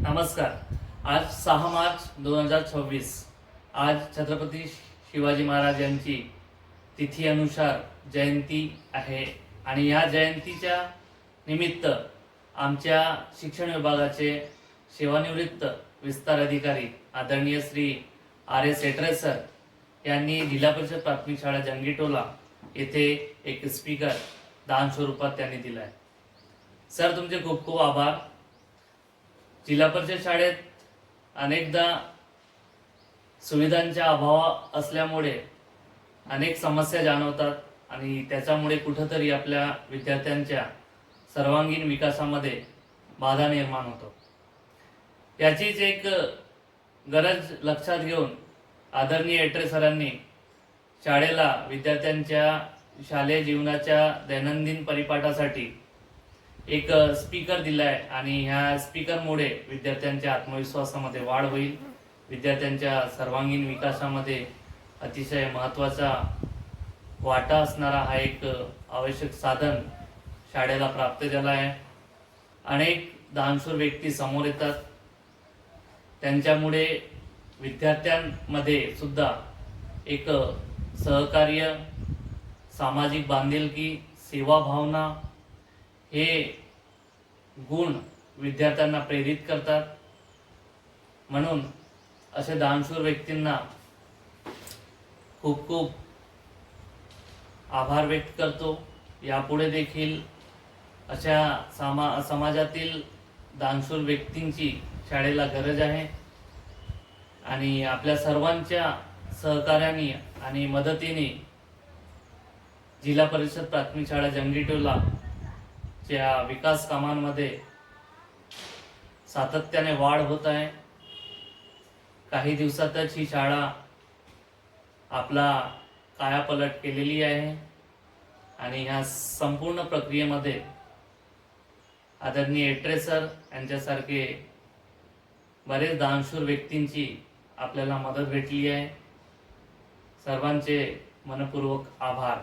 नमस्कार। आज 6 मार्च 2026 आज छत्रपती शिवाजी महाराज यांची तिथी अनुसार जयंती आहे आणि या जयंतीच्या निमित्त आमच्या शिक्षण विभागाचे सेवानिवृत्त विस्तार अधिकारी आदरणीय श्री R.S. सेटरे सर यांनी जिल्हा परिषद प्राथमिक शाळा जंगीटोला येथे एक स्पीकर दान स्वरूपात त्यांनी दिलाय। सर तुमचे खूप खूप आभार। जिल्हा परिषद शाळेत अनेकदा सुविधांच्या अभाव असल्यामुळे अनेक समस्या जाणवतात आणि त्याच्यामुळे कुठेतरी आपल्या विद्यार्थ्यांच्या सर्वांगीण विकासामध्ये बाधा निर्माण होतो। याचीच एक गरज लक्षात घेऊन आदरणीय एटरे सरांनी शाळेला विद्यार्थ्यांच्या शालेय जीवनाच्या दैनंदिन परिपाठासाठी एक स्पीकर दिलाय आणि ह्या स्पीकरमुळे विद्यार्थ्यांच्या आत्मविश्वासामध्ये वाढ होईल, विद्यार्थ्यांच्या सर्वांगीण विकासामध्ये अतिशय महत्त्वाचा वाटा असणारा हा एक आवश्यक साधन शाळेला प्राप्त झाला आहे। अनेक दानशूर व्यक्ती समोर येतात, त्यांच्यामुळे विद्यार्थ्यांमध्ये सुद्धा एक सहकार्य, सामाजिक बांधिलकी, सेवाभावना हे गुण विद्यार्थ्यांना प्रेरित करतात। म्हणून असे दानशूर व्यक्तींना खूप खूप आभार व्यक्त करतो। यापुढे देखील अशा समाजातील दानशूर व्यक्तींची शाळेला गरज आहे आणि आपल्या सर्वांच्या सहकार्याने आणि मदतीने जिल्हा परिषद प्राथमिक शाळा जंगीटोला च्या विकास कामांमध्ये सातत्याने वाढ होत आहे। काही दिवसातच ही शाळा आपला कायापलट केलेली आहे आणि ह्या संपूर्ण प्रक्रियेमध्ये आदरणीय एटरे सर यांच्यासारखे बरेच दानशूर व्यक्तींची आपल्याला मदत भेटली आहे। सर्वांचे मनपूर्वक आभार।